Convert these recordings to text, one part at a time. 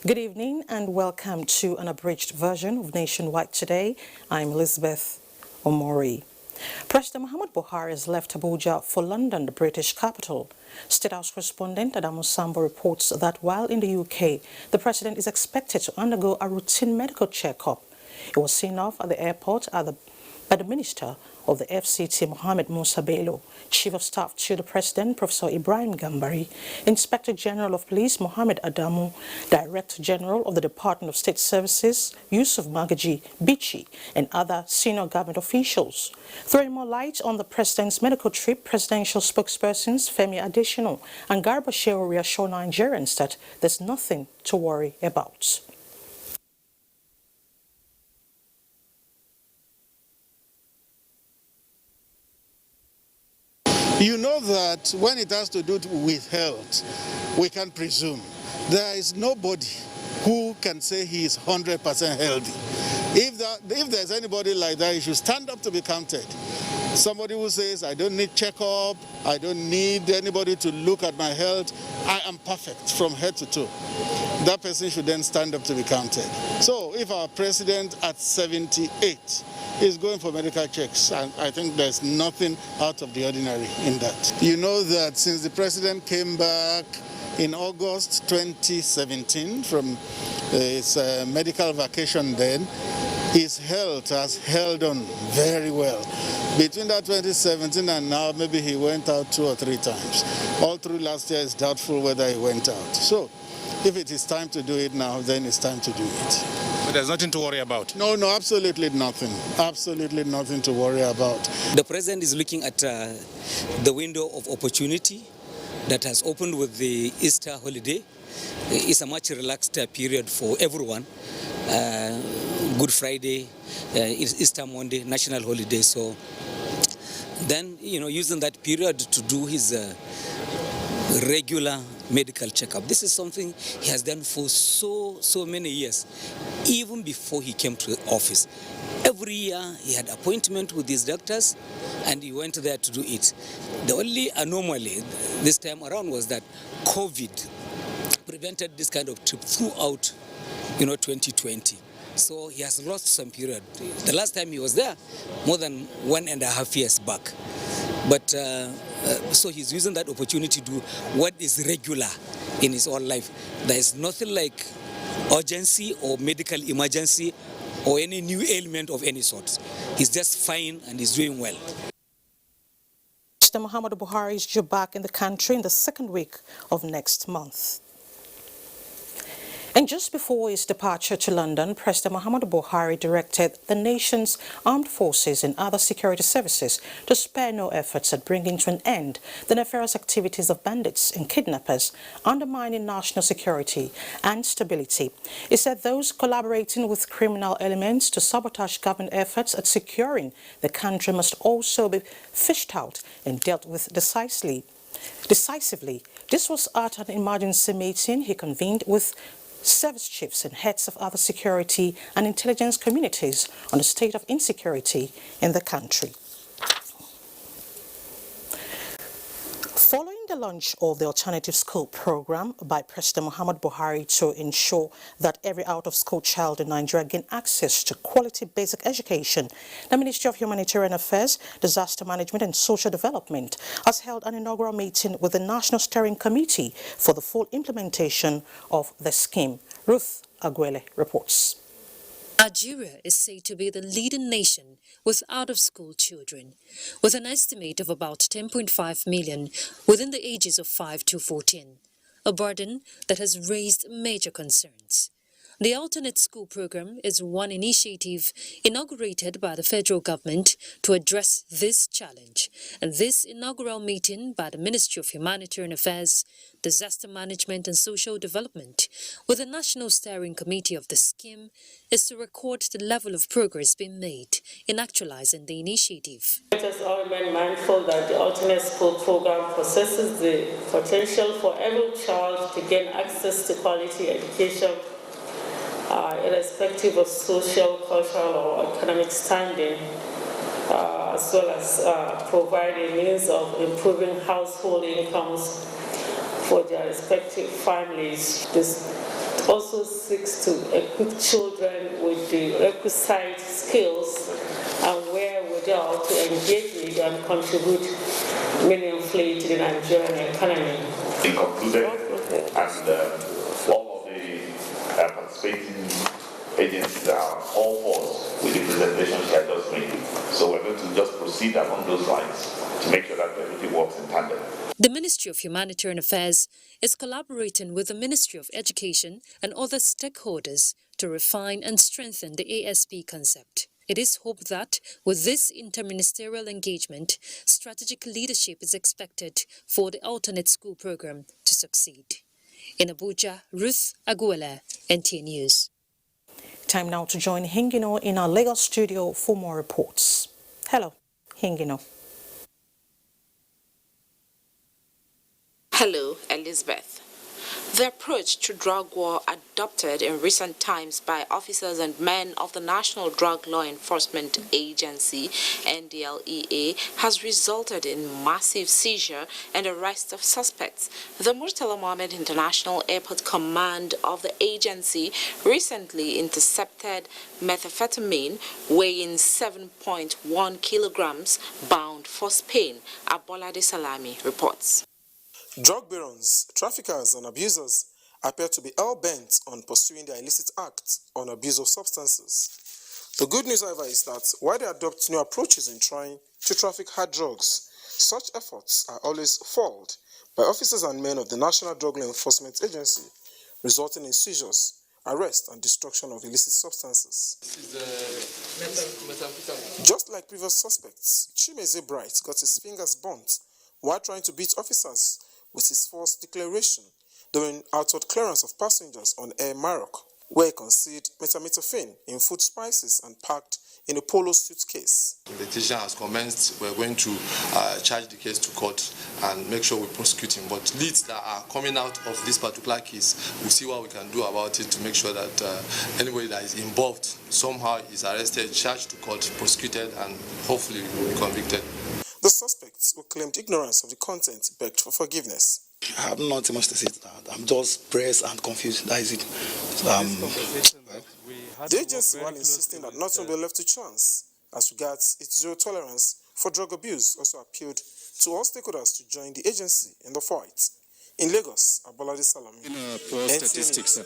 Good evening and welcome to an abridged version of Nationwide Today. I'm Elizabeth Omori. President Muhammad Buhari has left Abuja for London, the British capital. State House correspondent Adamu Sambo reports that while in the UK, the president is expected to undergo a routine medical checkup. He was seen off at the airport by the Minister of the FCT, Mohammed Musa Bello, Chief of Staff to the President, Professor Ibrahim Gambari, Inspector General of Police, Mohammed Adamu, Director General of the Department of State Services, Yusuf Magaji Bichi, and other senior government officials. Throwing more light on the President's medical trip, presidential spokespersons Femi Adesina and Garba Shehu reassure Nigerians that there's nothing to worry about. You know that when it has to do with health, we can presume. There is nobody who can say he is 100% healthy. If there's anybody like that, he should stand up to be counted. Somebody who says, I don't need checkup, I don't need anybody to look at my health, I am perfect from head to toe. That person should then stand up to be counted. So if our president at 78 is going for medical checks, and I think there's nothing out of the ordinary in that. You know that since the president came back in August 2017 from his medical vacation then, his health has held on very well. Between that 2017 and now, maybe he went out 2 or 3 times. All through last year, it's doubtful whether he went out. So if it is time to do it now, then it's time to do it. But there's nothing to worry about? No, absolutely nothing. Absolutely nothing to worry about. The president is looking at the window of opportunity that has opened with the Easter holiday. It's a much relaxed period for everyone. Good Friday, Easter Monday, national holiday. So then, using that period to do his regular medical checkup. This is something he has done for so many years, even before he came to office. Every year he had appointment with his doctors and he went there to do it. The only anomaly this time around was that COVID prevented this kind of trip throughout 2020. So he has lost some period. The last time he was there, more than 1.5 years back. But so he's using that opportunity to do what is regular in his own life. There is nothing like urgency or medical emergency or any new ailment of any sort. He's just fine and he's doing well. President Muhammad Buhari is due back in the country in the second week of next month. And just before his departure to London, President Muhammad Buhari directed the nation's armed forces and other security services to spare no efforts at bringing to an end the nefarious activities of bandits and kidnappers undermining national security and stability. He said those collaborating with criminal elements to sabotage government efforts at securing the country must also be fished out and dealt with decisively. This was at an emergency meeting he convened with service chiefs and heads of other security and intelligence communities on the state of insecurity in the country. Following the launch of the Alternative School Program by President Muhammad Buhari to ensure that every out-of-school child in Nigeria gain access to quality basic education, the Ministry of Humanitarian Affairs, Disaster Management and Social Development has held an inaugural meeting with the National Steering Committee for the full implementation of the scheme. Ruth Aguele reports. Nigeria is said to be the leading nation with out-of-school children, with an estimate of about 10.5 million within the ages of 5 to 14, a burden that has raised major concerns. The alternate school program is one initiative inaugurated by the federal government to address this challenge. And this inaugural meeting by the Ministry of Humanitarian Affairs, Disaster Management and Social Development with the National Steering Committee of the scheme is to record the level of progress being made in actualizing the initiative. Let us all remain mindful that the alternate school program possesses the potential for every child to gain access to quality education, irrespective of social, cultural, or economic standing, as well as provide a means of improving household incomes for their respective families. This also seeks to equip children with the requisite skills and wherewithal to engage with and contribute meaningfully to the Nigerian economy. It concluded, and all of the participating agencies are all for with the presentation she had just made. So we're going to just proceed along those lines to make sure that everything works in tandem. The Ministry of Humanitarian Affairs is collaborating with the Ministry of Education and other stakeholders to refine and strengthen the ASP concept. It is hoped that with this interministerial engagement, strategic leadership is expected for the alternate school program to succeed. In Abuja, Ruth Aguela, NTA News. Time now to join Hingino in our Lagos studio for more reports. Hello, Hingino. Hello, Elizabeth. The approach to drug war adopted in recent times by officers and men of the National Drug Law Enforcement Agency, NDLEA, has resulted in massive seizure and arrest of suspects. The Murtala Mohammed International Airport Command of the agency recently intercepted methamphetamine weighing 7.1 kilograms bound for Spain. Abolade Salami reports. Drug barons, traffickers, and abusers appear to be hell-bent on pursuing their illicit acts on abuse of substances. The good news, however, is that while they adopt new approaches in trying to traffic hard drugs, such efforts are always foiled by officers and men of the National Drug Law Enforcement Agency, resulting in seizures, arrest, and destruction of illicit substances. Just like previous suspects, Chimeze Bright got his fingers burnt while trying to beat officers with his false declaration during outward clearance of passengers on Air Maroc, where he concealed methamphetamine in food spices and packed in a polo suitcase. The investigation has commenced. We're going to charge the case to court and make sure we prosecute him. But leads that are coming out of this particular case, we'll see what we can do about it to make sure that anybody that is involved somehow is arrested, charged to court, prosecuted, and hopefully will be convicted. The suspects who claimed ignorance of the content begged for forgiveness. I have not much to say to that. I'm just pressed and confused. That is it. The agency, while insisting that nothing will be left to chance as regards its zero tolerance for drug abuse, also appealed to all stakeholders to join the agency in the fight. In Lagos, Abolade Salami. Statistics.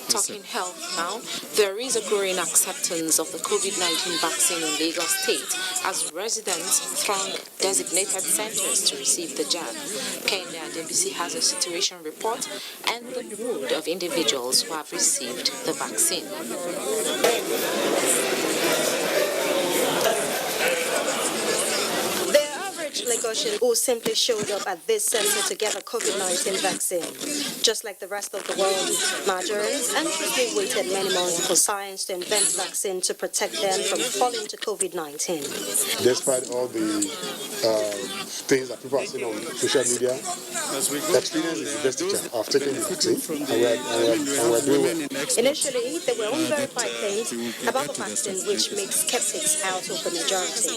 Talking health now, there is a growing acceptance of the COVID-19 vaccine in Lagos State as residents throng designated centers to receive the jab. Kenya DBC has a situation report and the mood of individuals who have received the vaccine. Lagosian who simply showed up at this center to get a COVID-19 vaccine. Just like the rest of the world, Nigerians anxiously waited many months for science to invent vaccine to protect them from falling to COVID-19. Despite all the things that people are seeing on social media, experience is the best teacher. I've taken the vaccine and we're doing well. Initially, there were unverified claims about the vaccine which makes skeptics out of the majority.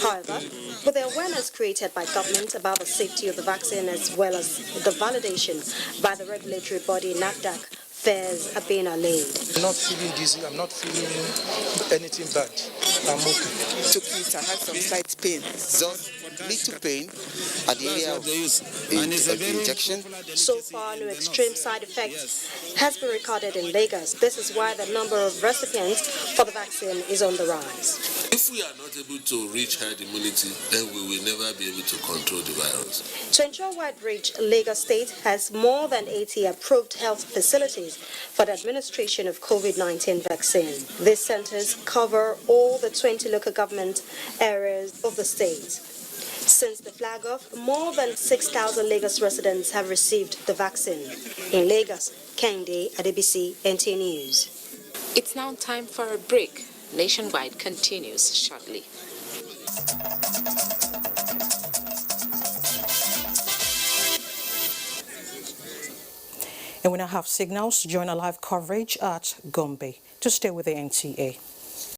However, with the awareness created by government about the safety of the vaccine as well as the validation by the regulatory body NAFDAC, fares are being allayed. I'm not feeling dizzy, I'm not feeling anything bad. I'm okay. Took it, I had some slight pain. Just little pain at the area of the injection. So far, no extreme side effects has been recorded in Lagos. This is why the number of recipients for the vaccine is on the rise. If we are not able to reach herd immunity, then we will never be able to control the virus. To ensure wide reach, Lagos State has more than 80 approved health facilities for the administration of COVID-19 vaccine. These centers cover all the 20 local government areas of the state. Since the flag off, more than 6,000 Lagos residents have received the vaccine. In Lagos, Kende Adebisi, NTA News. It's now time for a break. Nationwide continues shortly. And we now have signals to join our live coverage at Gombe. To stay with the NTA.